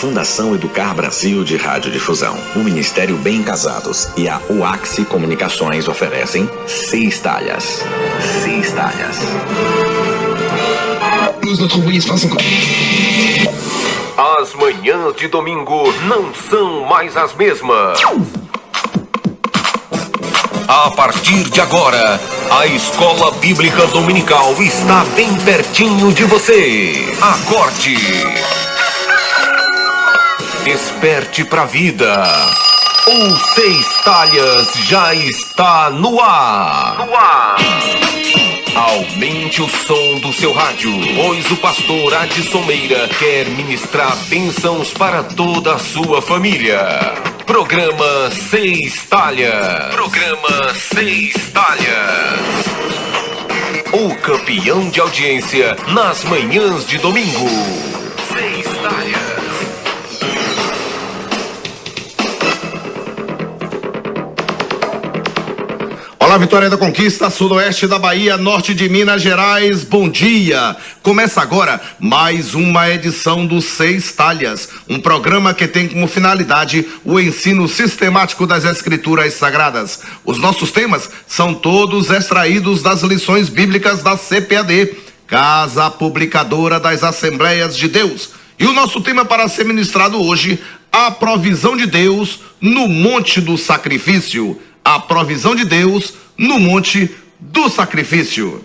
Fundação Educar Brasil de Radiodifusão, o Ministério Bem Casados e a UAXI Comunicações oferecem Seis Talhas. Seis Talhas. As manhãs de domingo não são mais as mesmas. A partir de agora, a Escola Bíblica Dominical está bem pertinho de você. Acorde. Desperte pra vida. O Seis Talhas já está no ar. No ar. Aumente o som do seu rádio, pois o pastor Adson Meira quer ministrar bênçãos para toda a sua família. Programa Seis Talhas. Programa Seis Talhas. O campeão de audiência nas manhãs de domingo. Seis Talhas. Olá, Vitória da Conquista, sudoeste da Bahia, norte de Minas Gerais, bom dia! Começa agora mais uma edição do Seis Talhas, um programa que tem como finalidade o ensino sistemático das Escrituras Sagradas. Os nossos temas são todos extraídos das lições bíblicas da CPAD, Casa Publicadora das Assembleias de Deus. E o nosso tema para ser ministrado hoje, a provisão de Deus no Monte do Sacrifício. A provisão de Deus no Monte do Sacrifício.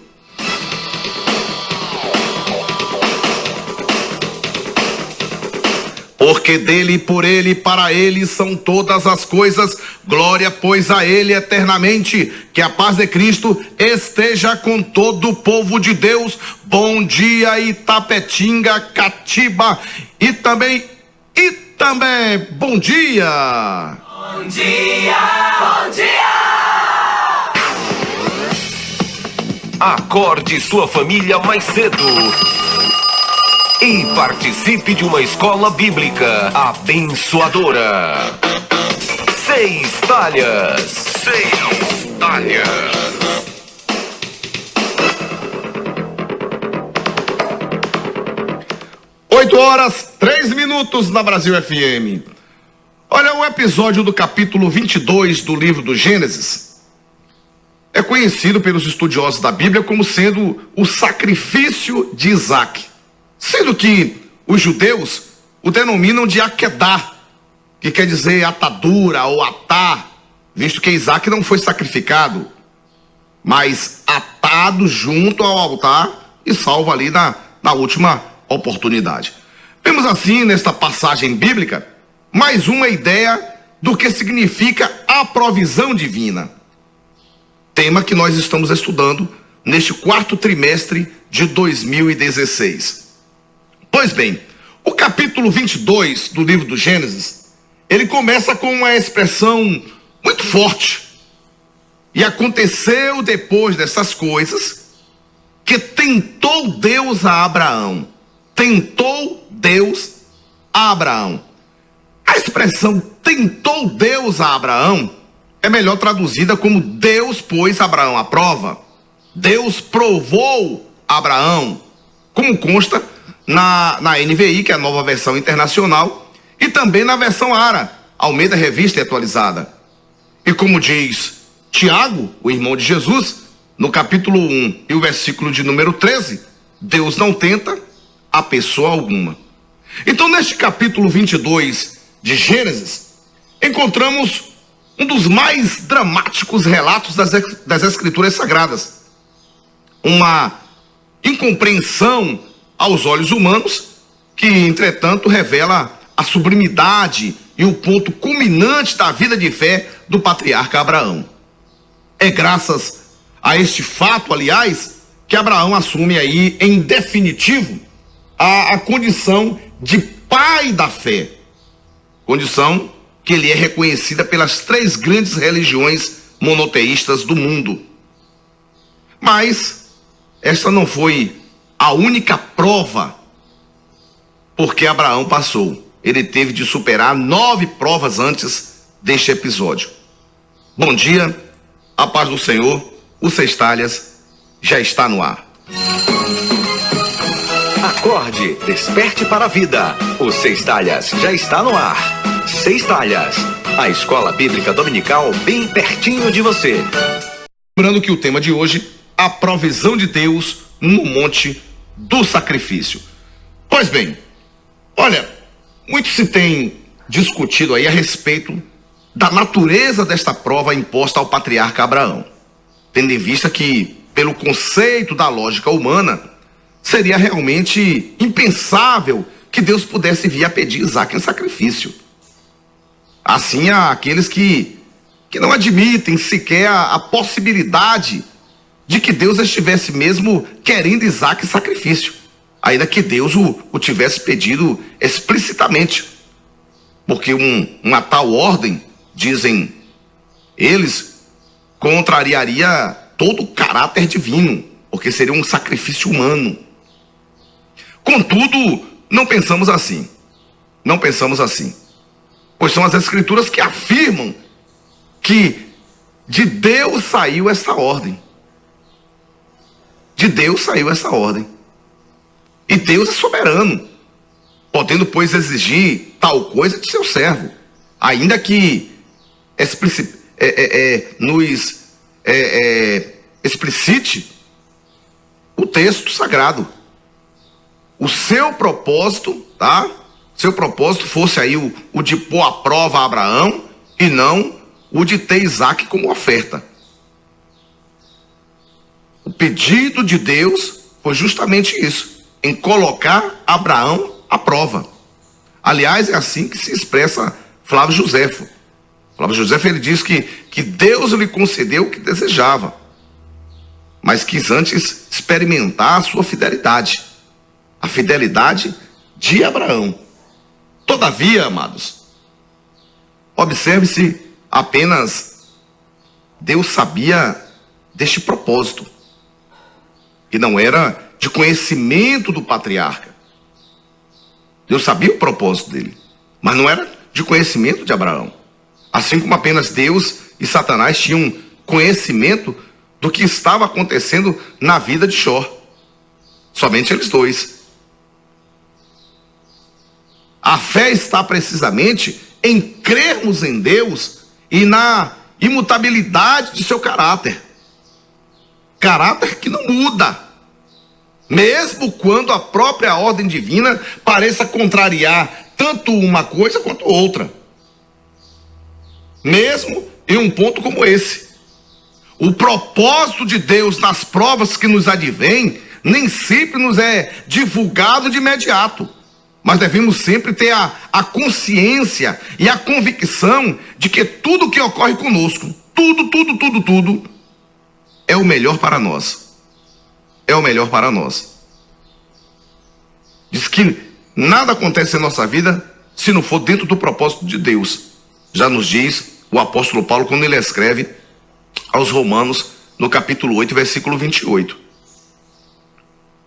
Porque dele, por ele, para ele são todas as coisas, glória, pois, a ele eternamente. Que a paz de Cristo esteja com todo o povo de Deus. Bom dia, Itapetinga, Catiba e também, bom dia! Bom dia, bom dia! Acorde sua família mais cedo e participe de uma escola bíblica abençoadora. Seis Talhas. Seis Talhas. Oito horas, 3 minutos na Brasil FM. Olha, o episódio do capítulo 22 do livro do Gênesis é conhecido pelos estudiosos da Bíblia como sendo o sacrifício de Isaac, sendo que os judeus o denominam de Akedah, que quer dizer atadura ou atar, visto que Isaac não foi sacrificado, mas atado junto ao altar e salvo ali na última oportunidade. Vemos assim, nesta passagem bíblica, mais uma ideia do que significa a provisão divina. Tema que nós estamos estudando neste quarto trimestre de 2016. Pois bem, o capítulo 22 do livro do Gênesis, ele começa com uma expressão muito forte. E aconteceu depois dessas coisas que tentou Deus a Abraão. Tentou Deus a Abraão. A expressão tentou Deus a Abraão é melhor traduzida como Deus pôs Abraão à prova. Deus provou Abraão, como consta na NVI, que é a Nova Versão Internacional, e também na versão ARA, Almeida Revista e Atualizada. E como diz Tiago, o irmão de Jesus, no capítulo 1 e o versículo de número 13, Deus não tenta a pessoa alguma. Então, neste capítulo 22 de Gênesis, encontramos um dos mais dramáticos relatos das Escrituras Sagradas. Uma incompreensão aos olhos humanos, que, entretanto, revela a sublimidade e o ponto culminante da vida de fé do patriarca Abraão. É graças a este fato, aliás, que Abraão assume aí, em definitivo, a condição de pai da fé. Condição que ele é reconhecida pelas 3 grandes religiões monoteístas do mundo. Mas esta não foi a única prova porque Abraão passou. Ele teve de superar 9 provas antes deste episódio. Bom dia, a paz do Senhor, o Seis Talhas já está no ar. Acorde, desperte para a vida. O Sextalhas já está no ar. Sextalhas, a escola bíblica dominical bem pertinho de você. Lembrando que o tema de hoje, a provisão de Deus no monte do sacrifício. Pois bem, olha, muito se tem discutido aí a respeito da natureza desta prova imposta ao patriarca Abraão, tendo em vista que, pelo conceito da lógica humana, seria realmente impensável que Deus pudesse vir a pedir Isaque em sacrifício. Assim, há aqueles que não admitem sequer a possibilidade de que Deus estivesse mesmo querendo Isaque em sacrifício, ainda que Deus o tivesse pedido explicitamente, porque uma tal ordem, dizem eles, contrariaria todo o caráter divino, porque seria um sacrifício humano. Contudo, não pensamos assim. Não pensamos assim. Pois são as Escrituras que afirmam que de Deus saiu essa ordem. De Deus saiu essa ordem. E Deus é soberano, podendo, pois, exigir tal coisa de seu servo, ainda que nos explicite o texto sagrado. O seu propósito, tá? Seu propósito fosse aí o de pôr à prova a Abraão e não o de ter Isaque como oferta. O pedido de Deus foi justamente isso, em colocar Abraão à prova. Aliás, é assim que se expressa Flávio Joséfo. Flávio Joséfo, ele diz que Deus lhe concedeu o que desejava, mas quis antes experimentar a sua fidelidade, a fidelidade de Abraão. Todavia, amados, observe-se apenas, Deus sabia deste propósito, que não era de conhecimento do patriarca. Deus sabia o propósito dele, mas não era de conhecimento de Abraão. Assim como apenas Deus e Satanás tinham conhecimento do que estava acontecendo na vida de Jó. Somente eles dois. A fé está precisamente em crermos em Deus e na imutabilidade de seu caráter. Caráter que não muda, mesmo quando a própria ordem divina pareça contrariar tanto uma coisa quanto outra. Mesmo em um ponto como esse. O propósito de Deus nas provas que nos advêm nem sempre nos é divulgado de imediato. Mas devemos sempre ter a consciência e a convicção de que tudo que ocorre conosco, tudo, é o melhor para nós. É o melhor para nós. Diz que nada acontece em nossa vida se não for dentro do propósito de Deus. Já nos diz o apóstolo Paulo quando ele escreve aos Romanos, no capítulo 8, versículo 28.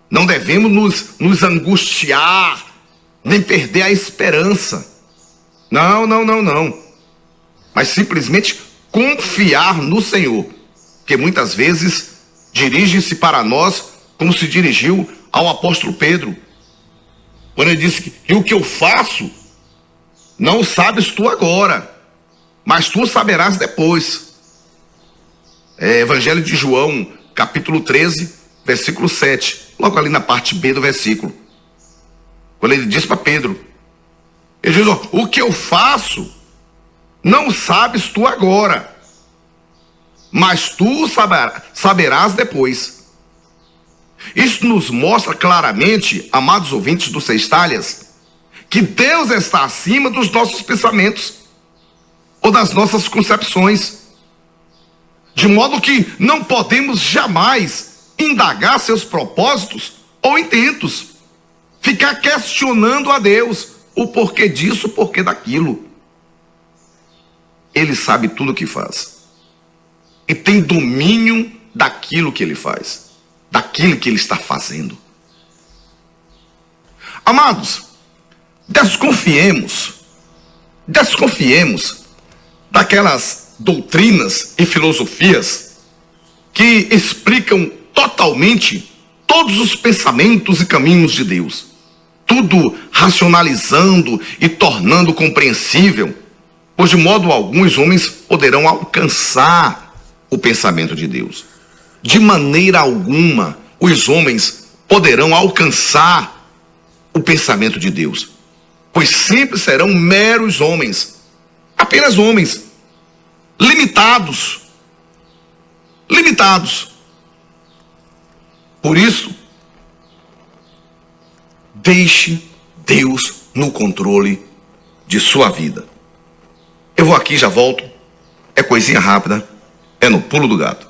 Não devemos nos angustiar, nem perder a esperança. Não. Mas simplesmente confiar no Senhor, que muitas vezes dirige-se para nós como se dirigiu ao apóstolo Pedro, quando ele disse que o que eu faço não sabes tu agora, mas tu saberás depois. Evangelho de João, capítulo 13, versículo 7, logo ali na parte B do versículo. Quando ele diz para Pedro, ele diz, o que eu faço, não sabes tu agora, mas tu saberás depois. Isso nos mostra claramente, amados ouvintes do Sextalhas, que Deus está acima dos nossos pensamentos, ou das nossas concepções, de modo que não podemos jamais indagar seus propósitos ou intentos, ficar questionando a Deus o porquê disso, o porquê daquilo. Ele sabe tudo o que faz e tem domínio daquilo que ele faz, daquilo que ele está fazendo. Amados, desconfiemos daquelas doutrinas e filosofias que explicam totalmente todos os pensamentos e caminhos de Deus, tudo racionalizando e tornando compreensível, pois de modo algum os homens poderão alcançar o pensamento de Deus. De maneira alguma os homens poderão alcançar o pensamento de Deus, pois sempre serão meros homens, apenas homens, limitados. Por isso, deixe Deus no controle de sua vida. Eu vou aqui, já volto. É coisinha rápida, é no pulo do gato.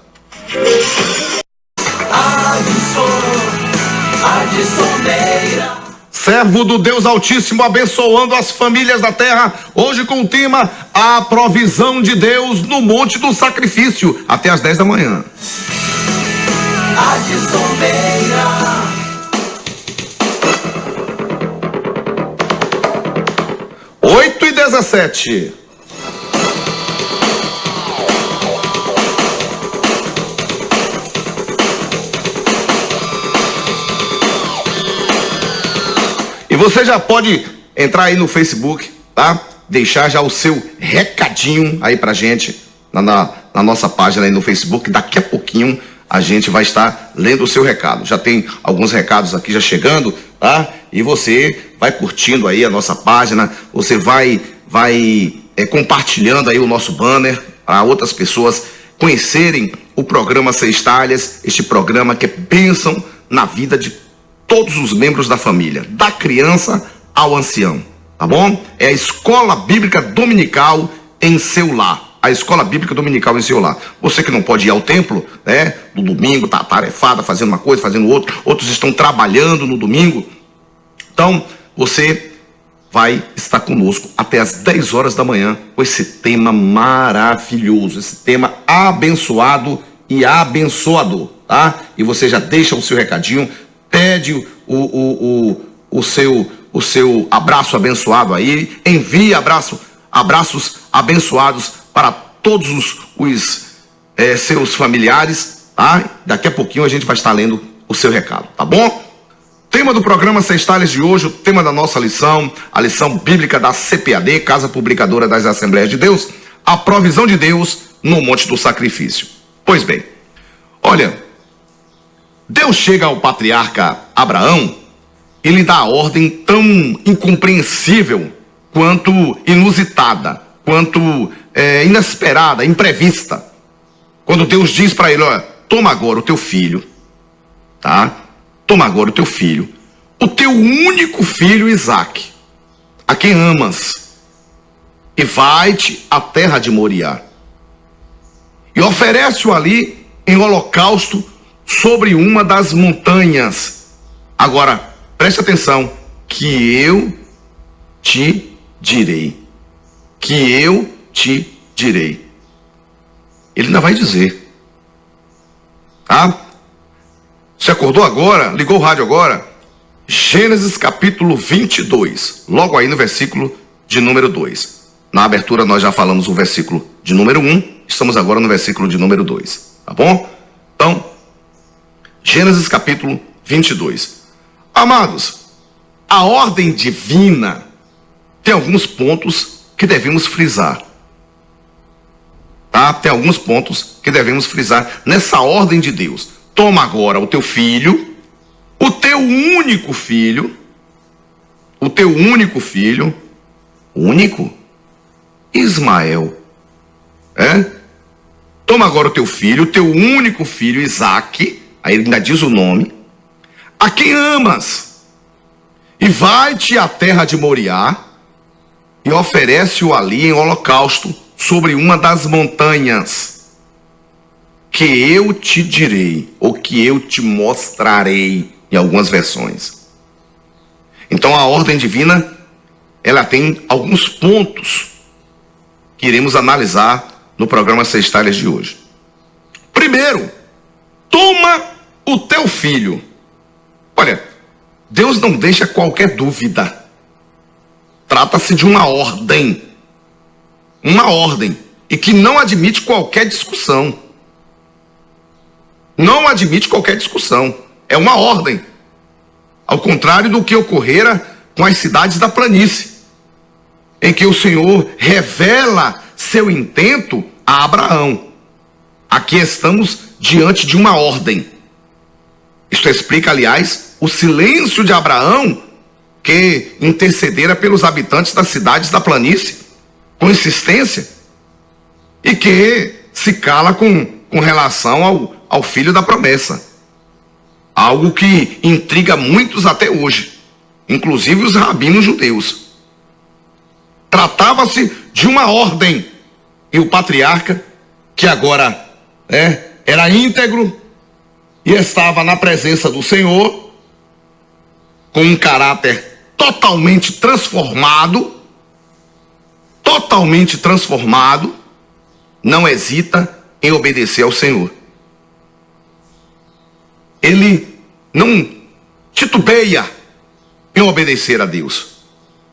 Adson Meira. Servo do Deus Altíssimo, abençoando as famílias da terra, hoje com o tema A Provisão de Deus no Monte do Sacrifício, até às 10 da manhã. Adson Meira. 8h17. E você já pode entrar aí no Facebook, tá? Deixar já o seu recadinho aí pra gente na nossa página aí no Facebook. Daqui a pouquinho a gente vai estar lendo o seu recado. Já tem alguns recados aqui já chegando, tá? E você vai curtindo aí a nossa página, você vai compartilhando aí o nosso banner para outras pessoas conhecerem o programa Seis Talhas, este programa que é bênção na vida de todos os membros da família, da criança ao ancião, tá bom? É a Escola Bíblica Dominical em seu lar. A Escola Bíblica Dominical em seu lar. Você que não pode ir ao templo, né? No domingo, tá tarefada, fazendo uma coisa, fazendo outra. Outros estão trabalhando no domingo. Então, você vai estar conosco até às 10 horas da manhã com esse tema maravilhoso, esse tema abençoado e abençoador, tá? E você já deixa o seu recadinho, pede o seu abraço abençoado aí, envia abraços abençoados para todos os seus familiares, tá? Daqui a pouquinho a gente vai estar lendo o seu recado, tá bom? Tema do programa Seis Talhas de hoje, o tema da nossa lição, a lição bíblica da CPAD, Casa Publicadora das Assembleias de Deus, a provisão de Deus no Monte do Sacrifício. Pois bem, olha, Deus chega ao patriarca Abraão e lhe dá a ordem tão incompreensível quanto inusitada, quanto inesperada, imprevista. Quando Deus diz para ele, olha, toma agora o teu filho, tá? Toma agora o teu filho, o teu único filho Isaque, a quem amas, e vai-te à terra de Moriá, e oferece-o ali em holocausto sobre uma das montanhas. Agora, preste atenção, que eu te direi. Que eu te direi. Ele ainda vai dizer. Tá? Você acordou agora? Ligou o rádio agora? Gênesis capítulo 22. Logo aí no versículo de número 2. Na abertura nós já falamos o versículo de número 1. Estamos agora no versículo de número 2. Tá bom? Então, Gênesis capítulo 22. Amados, a ordem divina tem alguns pontos que devemos frisar. Tá? Tem alguns pontos que devemos frisar nessa ordem de Deus. Toma agora o teu filho, o teu único filho, único, Ismael. Toma agora o teu filho, o teu único filho, Isaque, aí ele ainda diz o nome, a quem amas, e vai-te à terra de Moriá, e oferece-o ali em holocausto sobre uma das montanhas, que eu te direi, ou que eu te mostrarei, em algumas versões. Então a ordem divina, ela tem alguns pontos que iremos analisar no programa Seis Talhas de hoje. Primeiro, toma o teu filho. Olha, Deus não deixa qualquer dúvida. Trata-se de uma ordem, e que não admite qualquer discussão. Não admite qualquer discussão. é uma ordem. Ao contrário do que ocorrera com as cidades da planície, em que o Senhor revela seu intento a Abraão. Aqui estamos diante de uma ordem. Isto explica, aliás, o silêncio de Abraão, que intercedera pelos habitantes das cidades da planície, com insistência, e que se cala com relação ao filho da promessa. Algo que intriga muitos até hoje, inclusive os rabinos judeus. Tratava-se de uma ordem, e o patriarca, que agora era íntegro e estava na presença do Senhor, com um caráter totalmente transformado, não hesita em obedecer ao Senhor. Ele não titubeia em obedecer a Deus.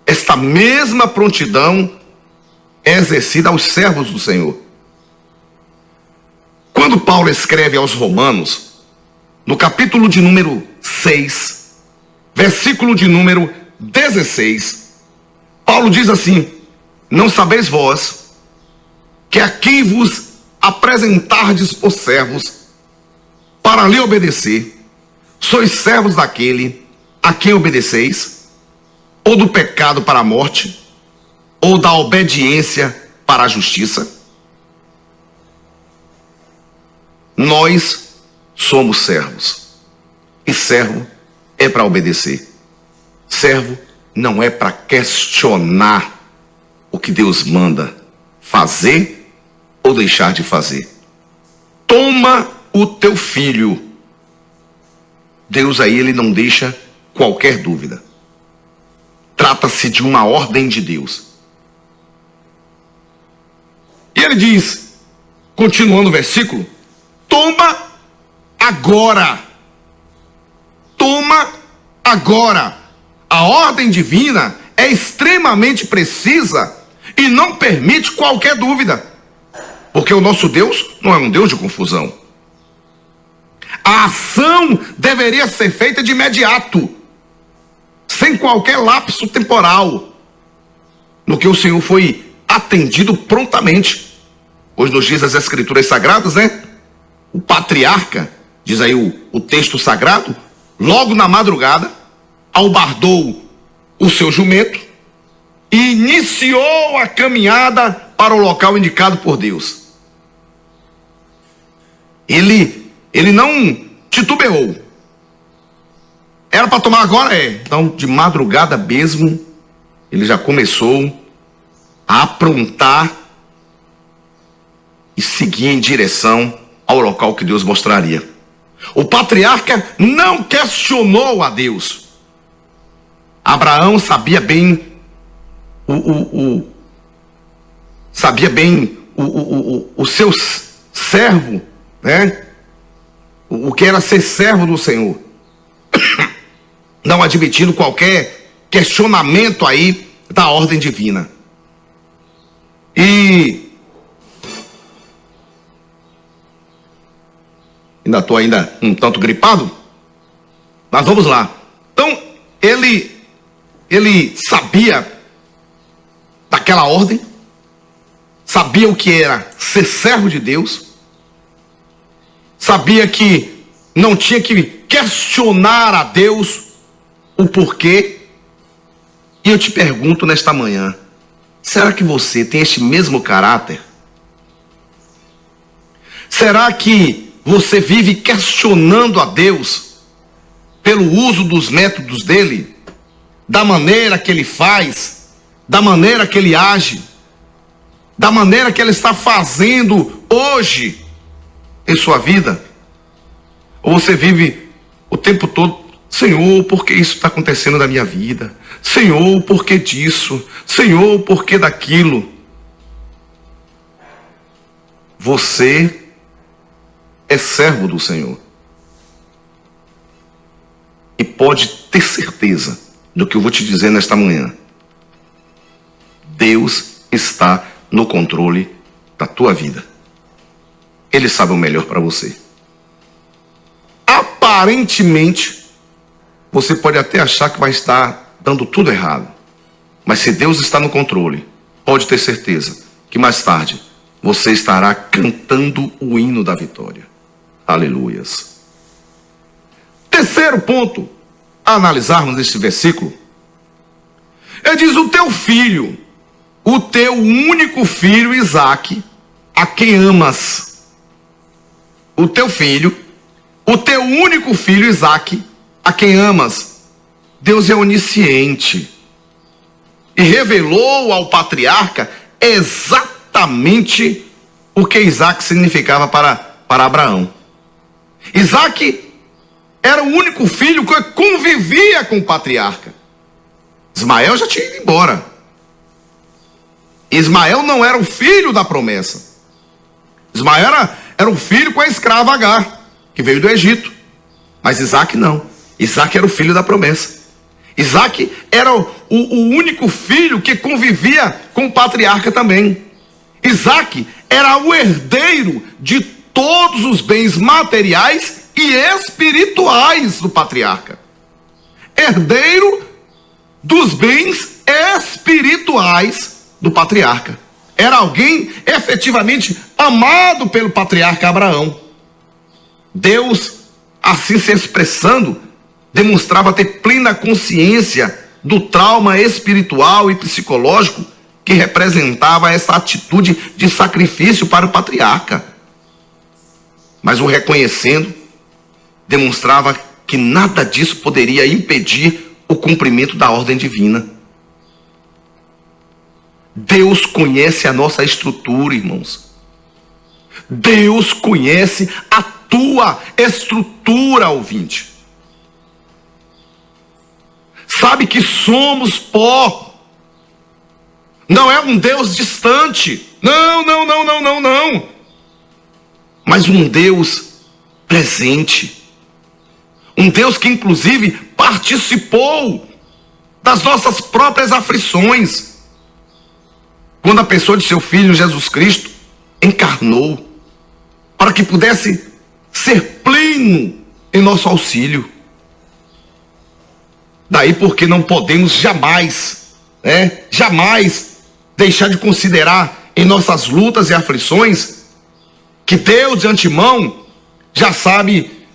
Esta mesma prontidão é exercida aos servos do Senhor. Quando Paulo escreve aos Romanos, no capítulo de número 6, versículo de número 16, Paulo diz assim: não sabeis vós que a quem vos apresentardes por servos para lhe obedecer, sois servos daquele a quem obedeceis, ou do pecado para a morte, ou da obediência para a justiça? Nós somos servos, e servo é para obedecer. Servo não é para questionar o que Deus manda fazer ou deixar de fazer. Toma o teu filho. Deus aí, ele não deixa qualquer dúvida. Trata-se de uma ordem de Deus. E ele diz, continuando o versículo: toma agora. Toma agora. A ordem divina é extremamente precisa e não permite qualquer dúvida, porque o nosso Deus não é um Deus de confusão. A ação deveria ser feita de imediato, sem qualquer lapso temporal, no que o Senhor foi atendido prontamente. Hoje nos diz as Escrituras Sagradas, o patriarca, diz aí o texto sagrado, logo na madrugada, albardou o seu jumento e iniciou a caminhada para o local indicado por Deus. Ele não titubeou. Era para tomar agora? Então, de madrugada mesmo, ele já começou a aprontar e seguir em direção ao local que Deus mostraria. O patriarca não questionou a Deus. Abraão sabia bem o seu servo, o que era ser servo do Senhor, não admitindo qualquer questionamento aí da ordem divina. E ainda estou um tanto gripado, mas vamos lá. Então ele sabia daquela ordem, sabia o que era ser servo de Deus, sabia que não tinha que questionar a Deus o porquê. E eu te pergunto nesta manhã, será que você tem este mesmo caráter? Será que você vive questionando a Deus pelo uso dos métodos dele, da maneira que ele faz, da maneira que ele age, da maneira que ele está fazendo hoje em sua vida? Ou você vive o tempo todo: Senhor, por que isso está acontecendo na minha vida? Senhor, por que disso? Senhor, por que daquilo? Você é servo do Senhor. E pode ter certeza do que eu vou te dizer nesta manhã. Deus está no controle da tua vida. Ele sabe o melhor para você. A aparentemente, você pode até achar que vai estar dando tudo errado. Mas se Deus está no controle, pode ter certeza que mais tarde você estará cantando o hino da vitória. Aleluias. Terceiro ponto a analisarmos neste versículo. Ele diz: o teu filho, o teu único filho Isaque, a quem amas. O teu filho, o teu único filho Isaque, a quem amas. Deus é onisciente e revelou ao patriarca exatamente o que Isaque significava para Abraão. Isaque era o único filho que convivia com o patriarca. Ismael já tinha ido embora. Ismael não era o filho da promessa. Ismael era o filho com a escrava Agar, que veio do Egito. Mas Isaque não. Isaque era o filho da promessa. Isaque era o único filho que convivia com o patriarca também. Isaque era o herdeiro de todos os bens materiais e espirituais do patriarca. Herdeiro dos bens espirituais do patriarca. Era alguém efetivamente amado pelo patriarca Abraão. Deus, assim se expressando, demonstrava ter plena consciência do trauma espiritual e psicológico que representava essa atitude de sacrifício para o patriarca. Mas o reconhecendo, demonstrava que nada disso poderia impedir o cumprimento da ordem divina. Deus conhece a nossa estrutura, irmãos. Deus conhece a tua estrutura, ouvinte. Sabe que somos pó. Não é um Deus distante. Não. Mas um Deus presente. Um Deus que inclusive participou das nossas próprias aflições. Quando a pessoa de seu Filho Jesus Cristo encarnou, para que pudesse ser pleno em nosso auxílio. Daí porque não podemos jamais deixar de considerar em nossas lutas e aflições que Deus de antemão já sabe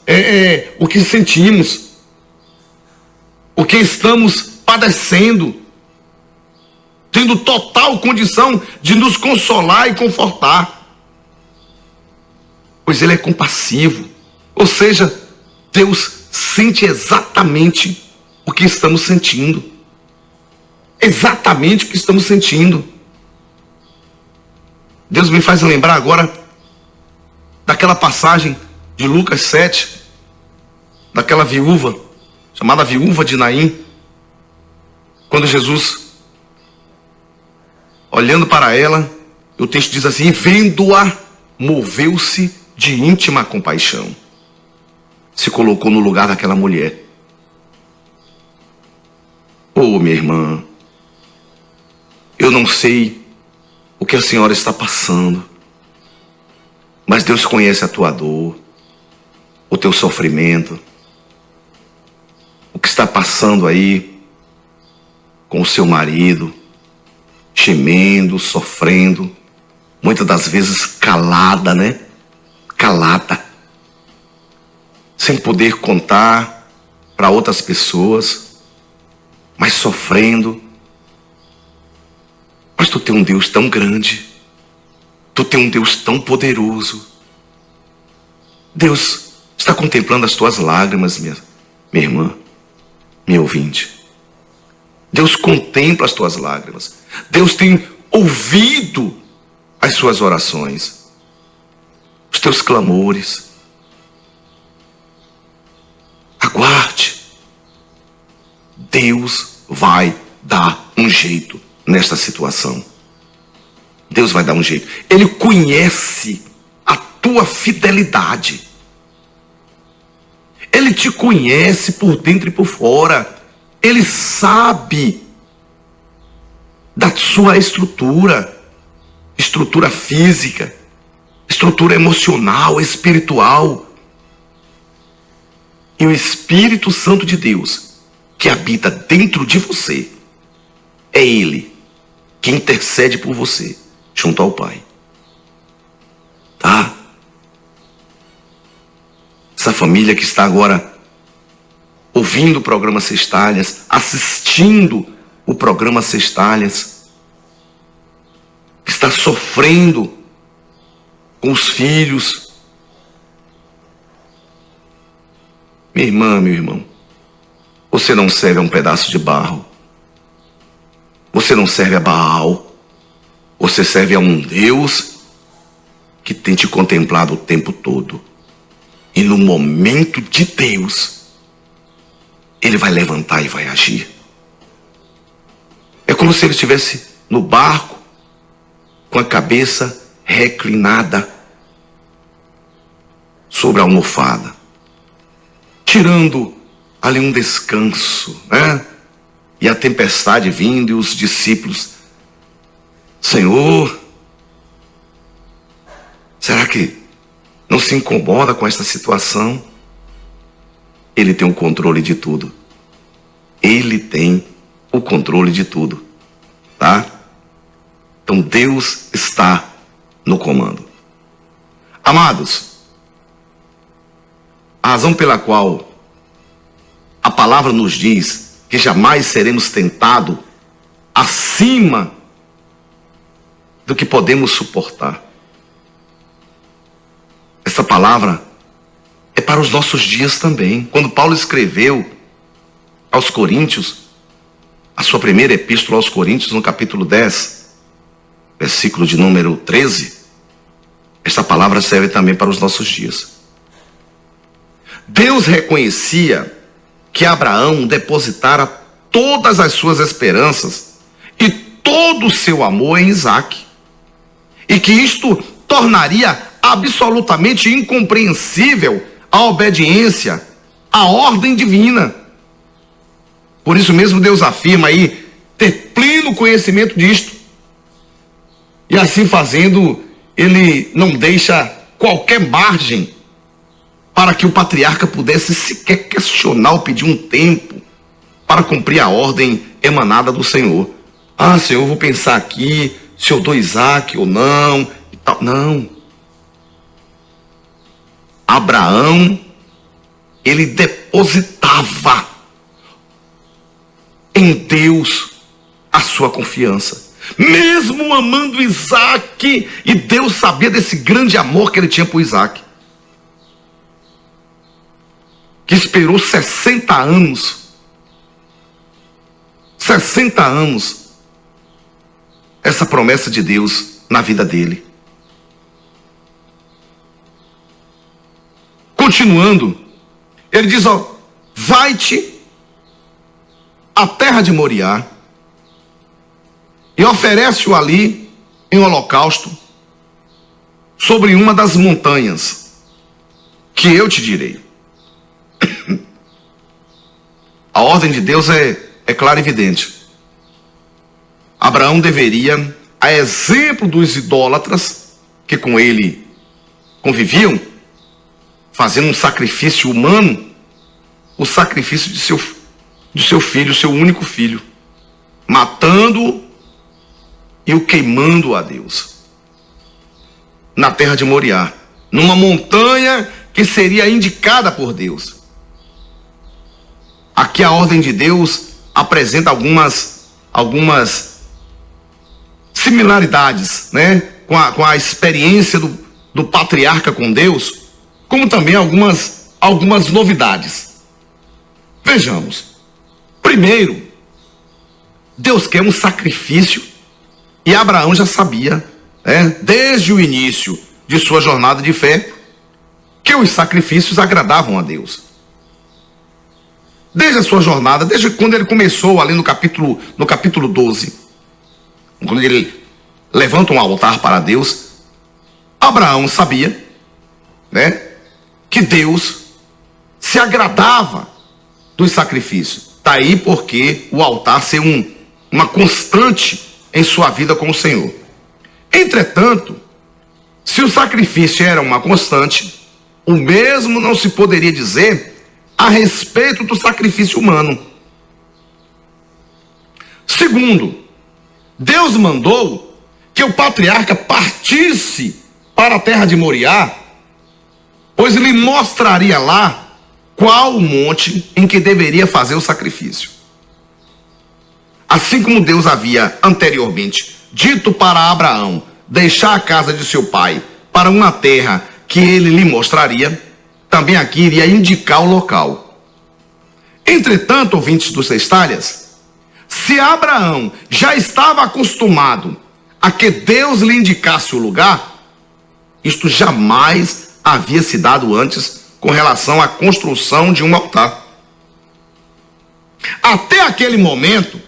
o que sentimos, o que estamos padecendo, tendo total condição de nos consolar e confortar. Pois Ele é compassivo. Ou seja, Deus sente exatamente o que estamos sentindo. Exatamente o que estamos sentindo. Deus me faz lembrar agora daquela passagem de Lucas 7, daquela viúva, chamada viúva de Naim, quando Jesus, olhando para ela, o texto diz assim: vendo-a, moveu-se de íntima compaixão. Se colocou no lugar daquela mulher. Oh, minha irmã, eu não sei o que a senhora está passando, mas Deus conhece a tua dor, o teu sofrimento, o que está passando aí com o seu marido, gemendo, sofrendo, muitas das vezes calada, calada, sem poder contar para outras pessoas, mas sofrendo. Mas tu tem um Deus tão grande, tu tem um Deus tão poderoso. Deus está contemplando as tuas lágrimas, minha irmã, minha ouvinte. Deus contempla as tuas lágrimas. Deus tem ouvido as suas orações, os teus clamores. Aguarde. Deus vai dar um jeito nesta situação. Deus vai dar um jeito. Ele conhece a tua fidelidade. Ele te conhece por dentro e por fora. Ele sabe da sua estrutura física, estrutura emocional, espiritual. E o Espírito Santo de Deus, que habita dentro de você, é Ele que intercede por você junto ao Pai. Tá? Essa família que está agora ouvindo o programa Sextalhas, assistindo o programa Sextalhas, que está sofrendo com os filhos. Minha irmã, meu irmão, você não serve a um pedaço de barro. Você não serve a Baal. Você serve a um Deus que tem te contemplado o tempo todo. E no momento de Deus, Ele vai levantar e vai agir. É como se Ele estivesse no barco, com a cabeça reclinada sobre a almofada, tirando ali um descanso, né? E a tempestade vindo e os discípulos: Senhor, será que não se incomoda com esta situação? Ele tem o controle de tudo. Ele tem o controle de tudo, tá? Então Deus está no comando. Amados, a razão pela qual a palavra nos diz que jamais seremos tentados acima do que podemos suportar. Essa palavra é para os nossos dias também. Quando Paulo escreveu aos Coríntios, a sua primeira epístola aos Coríntios, no capítulo 10, versículo de número 13, esta palavra serve também para os nossos dias. Deus reconhecia que Abraão depositara todas as suas esperanças e todo o seu amor em Isaque, e que isto tornaria absolutamente incompreensível a obediência à ordem divina. Por isso mesmo Deus afirma aí ter pleno conhecimento disto, e assim fazendo Ele não deixa qualquer margem para que o patriarca pudesse sequer questionar ou pedir um tempo para cumprir a ordem emanada do Senhor. Ah, Senhor, eu vou pensar aqui se eu dou Isaque ou não e tal. Não. Abraão, ele depositava em Deus a sua confiança, mesmo amando Isaque, e Deus sabia desse grande amor que ele tinha por Isaque, que esperou 60 anos, essa promessa de Deus na vida dele. Continuando, ele diz: ó, vai-te à terra de Moriá e oferece-o ali em holocausto sobre uma das montanhas que eu te direi. A ordem de Deus é clara e evidente. Abraão deveria, a exemplo dos idólatras que com ele conviviam, fazendo um sacrifício humano, o sacrifício de seu filho, seu único filho, matando-o e o queimando a Deus na terra de Moriá, numa montanha que seria indicada por Deus. Aqui a ordem de Deus apresenta algumas similaridades, né, com a experiência do patriarca com Deus, como também algumas novidades. Vejamos. Primeiro, Deus quer um sacrifício, e Abraão já sabia, né, desde o início de sua jornada de fé, que os sacrifícios agradavam a Deus. Desde a sua jornada, desde quando ele começou ali no capítulo 12, quando ele levanta um altar para Deus, Abraão sabia, né, que Deus se agradava dos sacrifícios. Está aí porque o altar ser uma constante em sua vida com o Senhor. Entretanto, se o sacrifício era uma constante, o mesmo não se poderia dizer a respeito do sacrifício humano. Segundo, Deus mandou que o patriarca partisse para a terra de Moriá, pois ele mostraria lá qual o monte em que deveria fazer o sacrifício. Assim como Deus havia anteriormente dito para Abraão deixar a casa de seu pai para uma terra que ele lhe mostraria, também aqui iria indicar o local. Entretanto, ouvintes dos Sextalhas, se Abraão já estava acostumado a que Deus lhe indicasse o lugar, isto jamais havia se dado antes com relação à construção de um altar. Até aquele momento,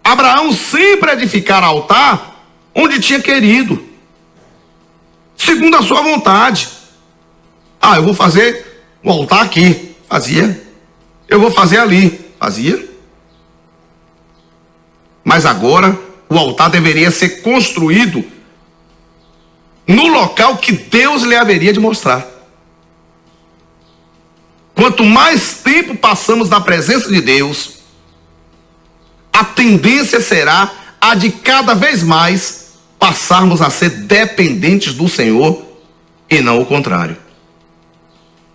Abraão sempre edificara altar onde tinha querido, segundo a sua vontade. Eu vou fazer o altar aqui, fazia. Eu vou fazer ali, fazia. Mas agora o altar deveria ser construído no local que Deus lhe haveria de mostrar. Quanto mais tempo passamos na presença de Deus, a tendência será a de cada vez mais passarmos a ser dependentes do Senhor e não o contrário.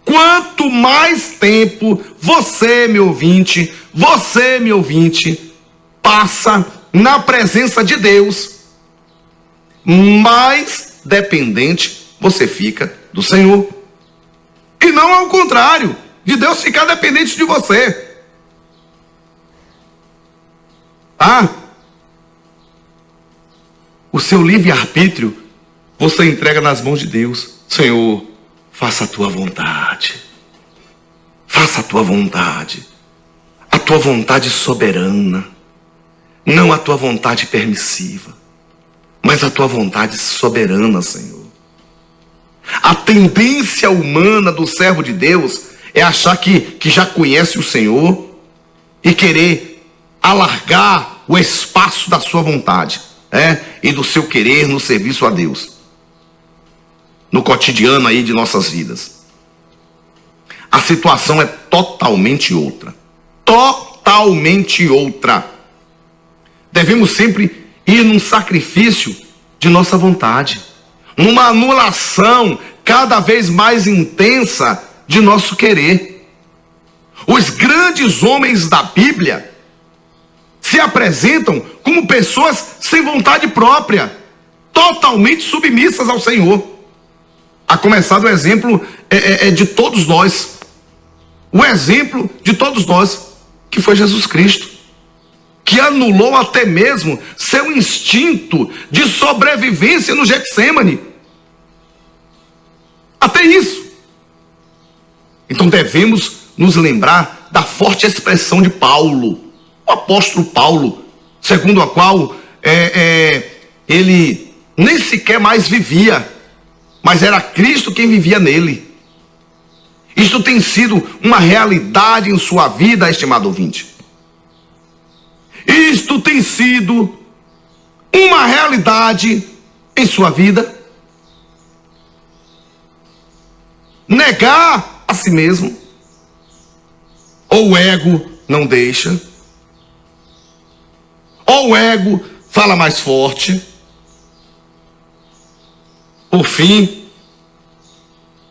Quanto mais tempo você, meu ouvinte, passa na presença de Deus, mais dependente você fica do Senhor. E não ao contrário, de Deus ficar dependente de você. O seu livre-arbítrio você entrega nas mãos de Deus. Senhor, faça a tua vontade. Faça a tua vontade. A tua vontade soberana. Não a tua vontade permissiva, mas a tua vontade soberana, Senhor. A tendência humana do servo de Deus é achar que já conhece o Senhor e querer alargar o espaço da sua vontade, e do seu querer no serviço a Deus, no cotidiano aí de nossas vidas. A situação é totalmente outra. Totalmente outra. Devemos sempre ir num sacrifício de nossa vontade, numa anulação cada vez mais intensa de nosso querer. Os grandes homens da Bíblia se apresentam como pessoas sem vontade própria, totalmente submissas ao Senhor. A começar do exemplo de todos nós. O exemplo de todos nós, que foi Jesus Cristo, que anulou até mesmo seu instinto de sobrevivência no Getsêmani. Até isso. Então devemos nos lembrar da forte expressão de Paulo, o apóstolo Paulo, segundo a qual ele nem sequer mais vivia, mas era Cristo quem vivia nele. Isto tem sido uma realidade em sua vida, estimado ouvinte. Isto tem sido uma realidade em sua vida. Negar a si mesmo, ou o ego não deixa, ou o ego fala mais forte. Por fim,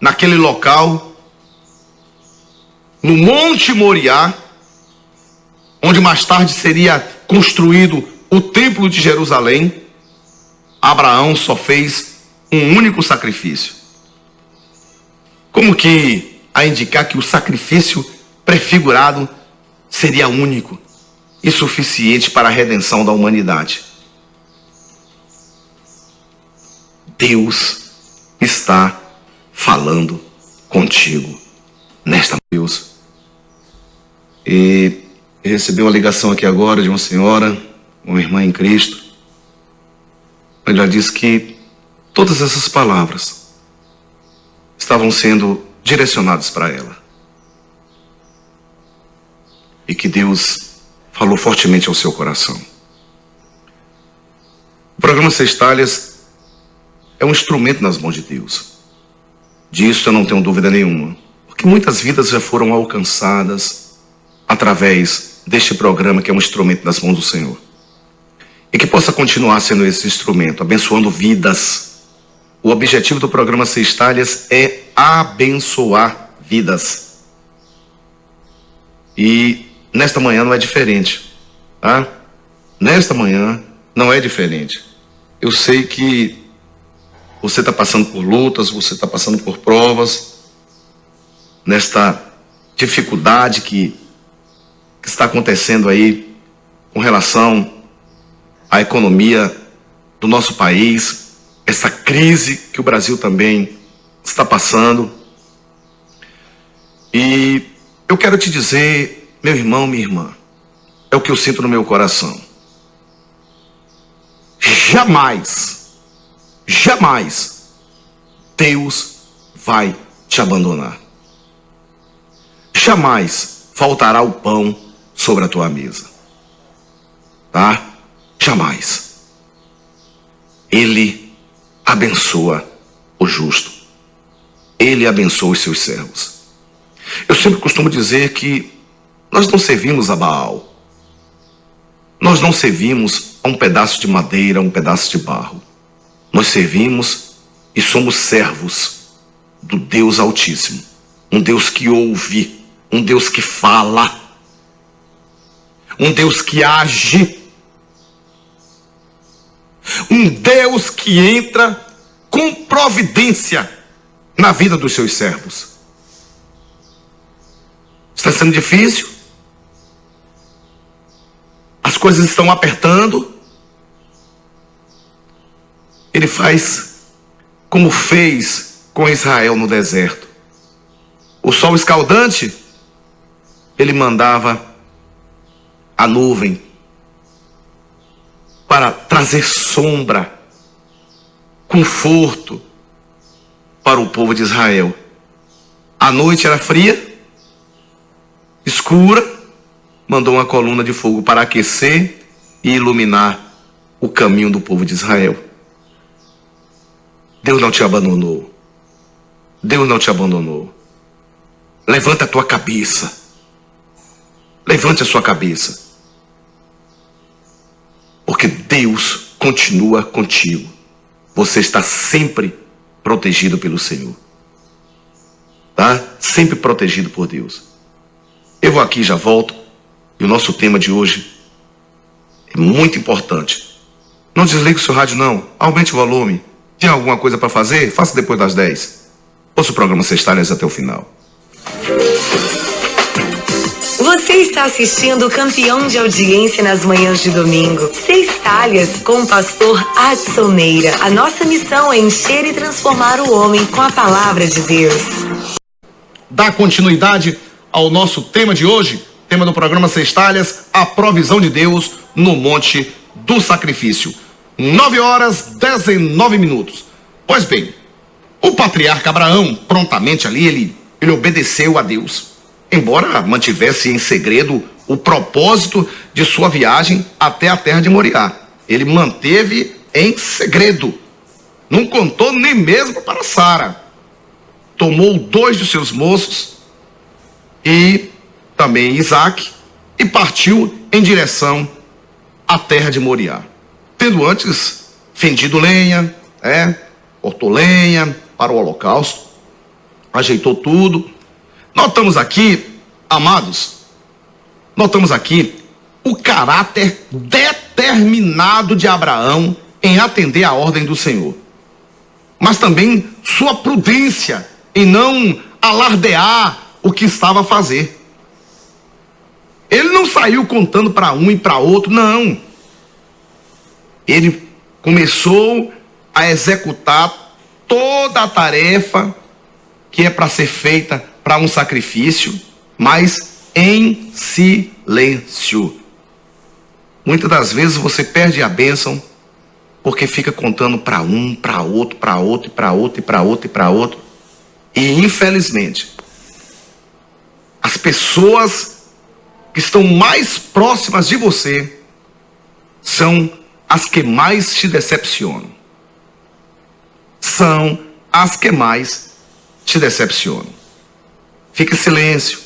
naquele local, no Monte Moriá, onde mais tarde seria construído o Templo de Jerusalém, Abraão só fez um único sacrifício. Como que a indicar que o sacrifício prefigurado seria único e suficiente para a redenção da humanidade. Deus está falando contigo nesta Deus. E recebi uma ligação aqui agora de uma senhora, uma irmã em Cristo. Ela disse que todas essas palavras estavam sendo direcionadas para ela. E que Deus falou fortemente ao seu coração. O programa Sextalhas é um instrumento nas mãos de Deus. Disso eu não tenho dúvida nenhuma. que muitas vidas já foram alcançadas através deste programa, que é um instrumento nas mãos do Senhor. E que possa continuar sendo esse instrumento, abençoando vidas. O objetivo do programa Seis Talhas é abençoar vidas. E nesta manhã não é diferente, tá? Nesta manhã não é diferente. Eu sei que você está passando por lutas, você está passando por provas, nesta dificuldade que está acontecendo aí com relação à economia do nosso país, essa crise que o Brasil também está passando. E eu quero te dizer, meu irmão, minha irmã, é o que eu sinto no meu coração. Jamais Deus vai te abandonar. Jamais faltará o pão sobre a tua mesa. Tá? Jamais. Ele abençoa o justo. Ele abençoa os seus servos. Eu sempre costumo dizer que nós não servimos a Baal. Nós não servimos a um pedaço de madeira, a um pedaço de barro. Nós servimos e somos servos do Deus Altíssimo. Um Deus que ouve, um Deus que fala, um Deus que age, um Deus que entra com providência na vida dos seus servos. Está sendo difícil? As coisas estão apertando? Ele faz como fez com Israel no deserto. O sol escaldante, ele mandava a nuvem para trazer sombra, conforto para o povo de Israel. A noite era fria, escura, mandou uma coluna de fogo para aquecer e iluminar o caminho do povo de Israel. Deus não te abandonou. Deus não te abandonou. Levanta a tua cabeça. Levante a sua cabeça. Porque Deus continua contigo. Você está sempre protegido pelo Senhor. Tá? Sempre protegido por Deus. Eu vou aqui, já volto. E o nosso tema de hoje é muito importante. Não desligue o seu rádio, não. Aumente o volume. Tem alguma coisa para fazer? Faça depois das 10. Ouça o programa Seis Talhas até o final. Você está assistindo o campeão de audiência nas manhãs de domingo. Seis Talhas com o pastor Adson Meira. A nossa missão é encher e transformar o homem com a palavra de Deus. Dá continuidade ao nosso tema de hoje. Tema do programa Seis Talhas, a provisão de Deus no Monte do Sacrifício. 9h19. Pois bem, o patriarca Abraão, prontamente ali, ele obedeceu a Deus. Embora mantivesse em segredo o propósito de sua viagem até a terra de Moriá. Ele manteve em segredo. Não contou nem mesmo para Sara. Tomou 2 de seus moços e também Isaac e partiu em direção à terra de Moriá. Tendo antes fendido lenha, cortou lenha para o holocausto, ajeitou tudo. Notamos aqui, amados, o caráter determinado de Abraão em atender à ordem do Senhor. Mas também sua prudência em não alardear o que estava a fazer. Ele não saiu contando para um e para outro, não. Ele começou a executar toda a tarefa que é para ser feita para um sacrifício, mas em silêncio. Muitas das vezes você perde a bênção porque fica contando para um, para outro, para outro, e para outro, e para outro, e para outro. E infelizmente, as pessoas que estão mais próximas de você são as que mais te decepcionam. São as que mais te decepcionam. fique em silêncio.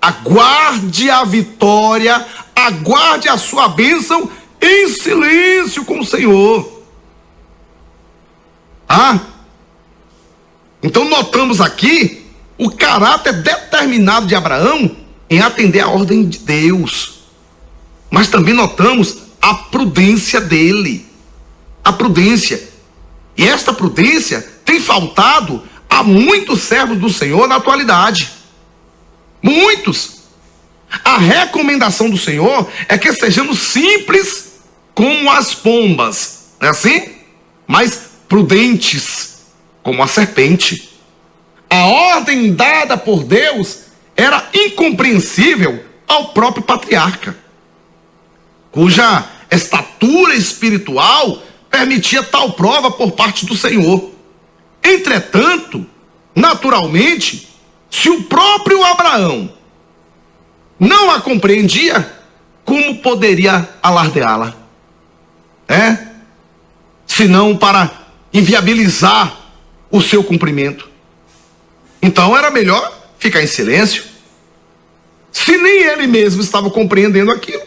Aguarde a vitória, aguarde a sua bênção em silêncio com o Senhor. Então notamos aqui o caráter determinado de Abraão em atender a ordem de Deus. Mas também notamos a prudência dele. A prudência. E esta prudência tem faltado a muitos servos do Senhor na atualidade. Muitos. A recomendação do Senhor é que sejamos simples como as pombas, não é assim? Mas prudentes como a serpente. A ordem dada por Deus era incompreensível ao próprio patriarca, cuja estatura espiritual permitia tal prova por parte do Senhor. Entretanto, naturalmente, se o próprio Abraão não a compreendia, como poderia alardeá-la? Senão para inviabilizar o seu cumprimento. Então era melhor ficar em silêncio, se nem ele mesmo estava compreendendo aquilo.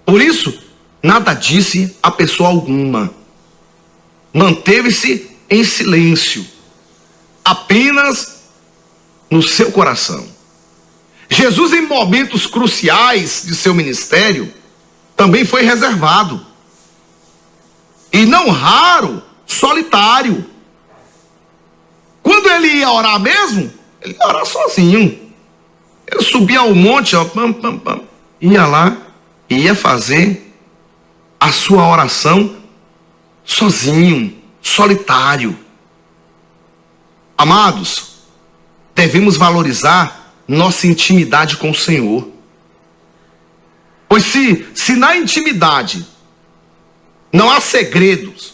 Por isso, nada disse a pessoa alguma. Manteve-se em silêncio, apenas no seu coração. Jesus, em momentos cruciais de seu ministério, também foi reservado. E não raro, solitário. Quando ele ia orar mesmo, ele ia orar sozinho. Ele subia ao monte, ia lá, ia fazer a sua oração sozinho, solitário. Amados, devemos valorizar nossa intimidade com o Senhor. Pois se na intimidade não há segredos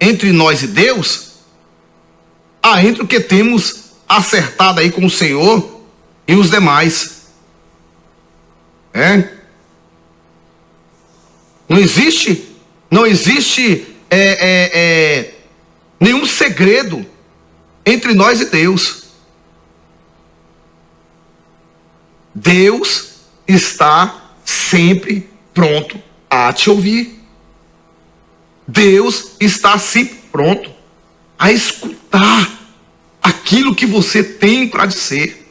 entre nós e Deus, há entre o que temos acertado aí com o Senhor e os demais. Não existe nenhum segredo entre nós e Deus. Deus está sempre pronto a te ouvir. Deus está sempre pronto a escutar aquilo que você tem para dizer.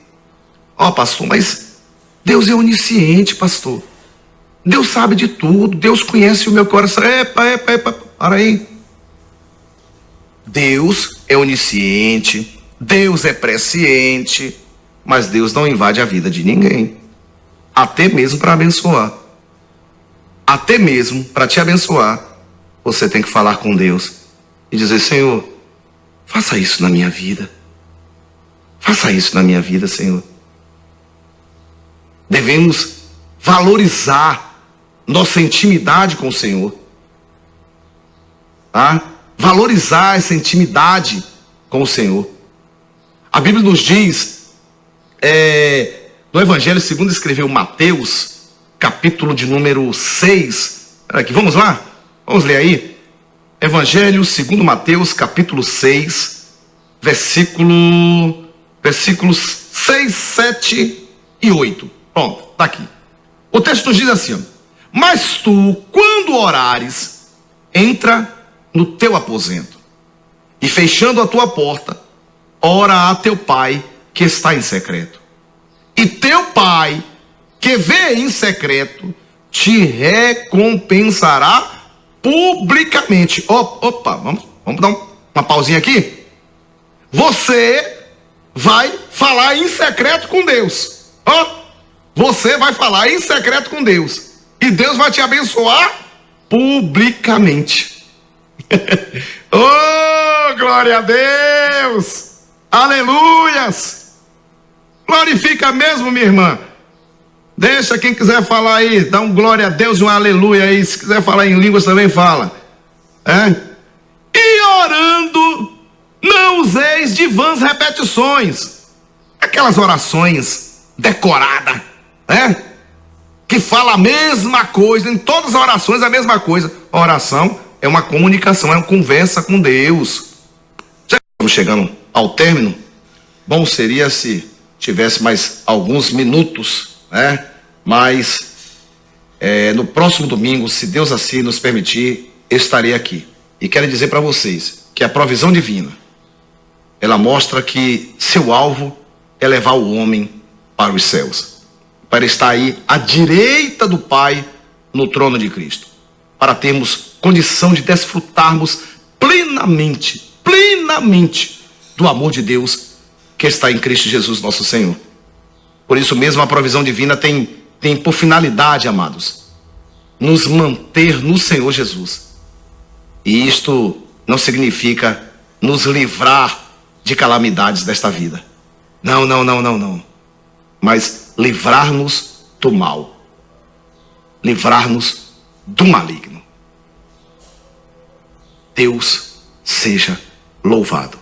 Pastor, mas Deus é onisciente, pastor. Deus sabe de tudo. Deus conhece o meu coração. Para aí. Deus é onisciente. Deus é presciente. Mas Deus não invade a vida de ninguém. Até mesmo para abençoar. Até mesmo para te abençoar. Você tem que falar com Deus e dizer: Senhor, faça isso na minha vida. Faça isso na minha vida, Senhor. Devemos valorizar nossa intimidade com o Senhor. Valorizar essa intimidade com o Senhor. A Bíblia nos diz, no Evangelho segundo escreveu Mateus, capítulo de número 6. Aqui, vamos lá? Vamos ler aí. Evangelho segundo Mateus, capítulo 6, versículos 6, 7 e 8. Pronto, está aqui. O texto nos diz assim: mas tu, quando orares, entra no teu aposento, e fechando a tua porta, ora a teu pai que está em secreto. E teu pai, que vê em secreto, te recompensará publicamente. Opa, vamos dar uma pausinha aqui. Você vai falar em secreto com Deus. Você vai falar em secreto com Deus. E Deus vai te abençoar publicamente. Glória a Deus! Aleluias! Glorifica mesmo, minha irmã. Deixa quem quiser falar aí, dá um glória a Deus e um aleluia aí. Se quiser falar em línguas também fala. E orando, não useis de vãs repetições. Aquelas orações decoradas, que fala a mesma coisa, em todas as orações a mesma coisa. A oração é uma comunicação, é uma conversa com Deus. Já estamos chegando ao término. Bom seria se tivesse mais alguns minutos, né? Mas no próximo domingo, se Deus assim nos permitir, eu estarei aqui. E quero dizer para vocês que a provisão divina, ela mostra que seu alvo é levar o homem para os céus, para estar aí à direita do Pai no trono de Cristo, para termos condição de desfrutarmos plenamente do amor de Deus que está em Cristo Jesus nosso Senhor. Por isso mesmo a provisão divina tem por finalidade, amados, nos manter no Senhor Jesus. E isto não significa nos livrar de calamidades desta vida. Não. Mas livrar-nos do mal. Livrar-nos do maligno. Deus seja louvado.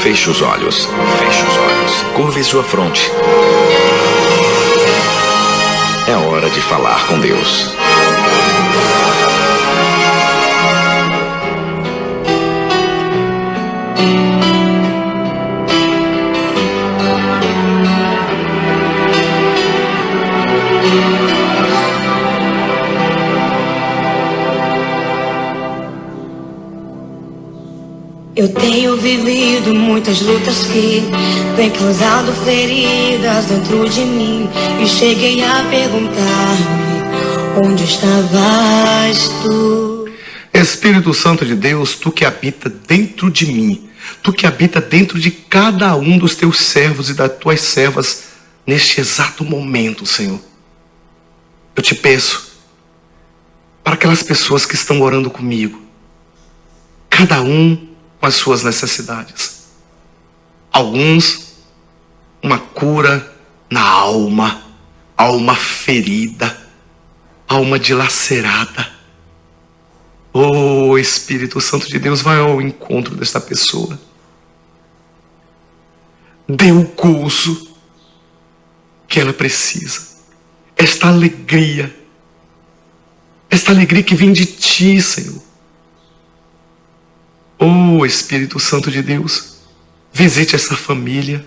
Feche os olhos. Curve sua fronte. É hora de falar com Deus. Eu tenho vivido muitas lutas que têm causado feridas dentro de mim. E cheguei a perguntar-me, onde estavas tu? Espírito Santo de Deus, tu que habita dentro de mim, tu que habita dentro de cada um dos teus servos e das tuas servas neste exato momento, Senhor. Eu te peço, para aquelas pessoas que estão orando comigo, cada um com as suas necessidades. Alguns, uma cura na alma, alma ferida, alma dilacerada. Oh, Espírito Santo de Deus, vai ao encontro desta pessoa. Dê o gozo que ela precisa. Esta alegria que vem de ti, Senhor. Oh, Espírito Santo de Deus, visite essa família,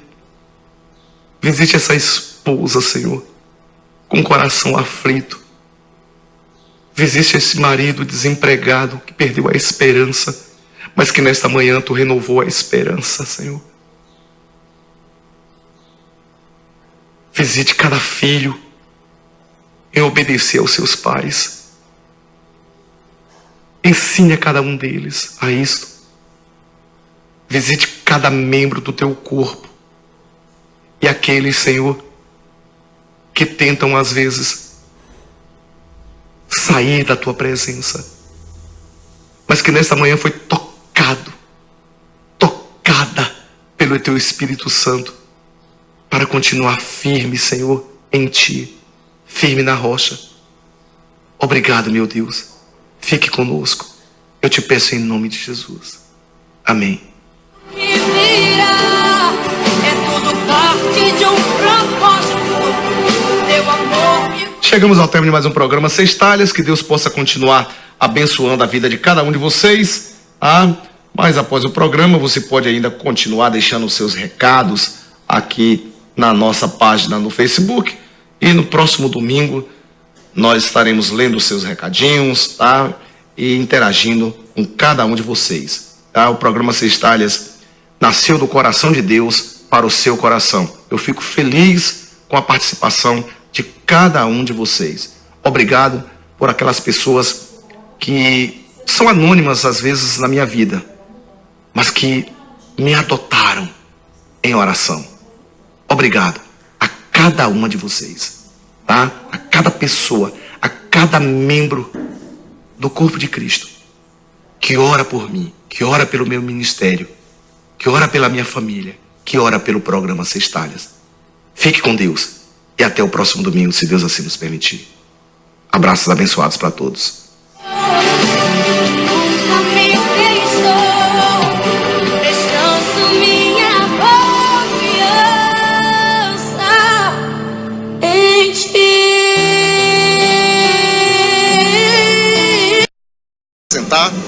visite essa esposa, Senhor, com o coração aflito. Visite esse marido desempregado que perdeu a esperança, mas que nesta manhã tu renovou a esperança, Senhor. Visite cada filho em obedecer aos seus pais. Ensine a cada um deles a isto. Visite cada membro do teu corpo. E aqueles, Senhor, que tentam às vezes sair da tua presença, mas que nesta manhã foi tocada pelo teu Espírito Santo, para continuar firme, Senhor, em ti, firme na rocha. Obrigado, meu Deus. Fique conosco. Eu te peço em nome de Jesus. Amém. Chegamos ao término de mais um programa Seis Talhas. Que Deus possa continuar abençoando a vida de cada um de vocês. Mas após o programa você pode ainda continuar deixando os seus recados aqui na nossa página no Facebook. E no próximo domingo nós estaremos lendo os seus recadinhos, tá? E interagindo com cada um de vocês, tá? O programa Seis Talhas nasceu do coração de Deus para o seu coração. Eu fico feliz com a participação de cada um de vocês. Obrigado por aquelas pessoas que são anônimas às vezes na minha vida, mas que me adotaram em oração. Obrigado a cada uma de vocês, tá? A cada pessoa, a cada membro do corpo de Cristo que ora por mim, que ora pelo meu ministério, que ora pela minha família, que ora pelo programa Seis Talhas. Fique com Deus e até o próximo domingo, se Deus assim nos permitir. Abraços abençoados para todos.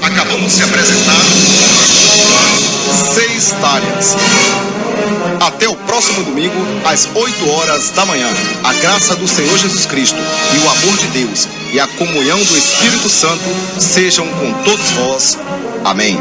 Acabamos de se apresentar. Até o próximo domingo, às 8 horas da manhã. A graça do Senhor Jesus Cristo e o amor de Deus e a comunhão do Espírito Santo sejam com todos vós. Amém.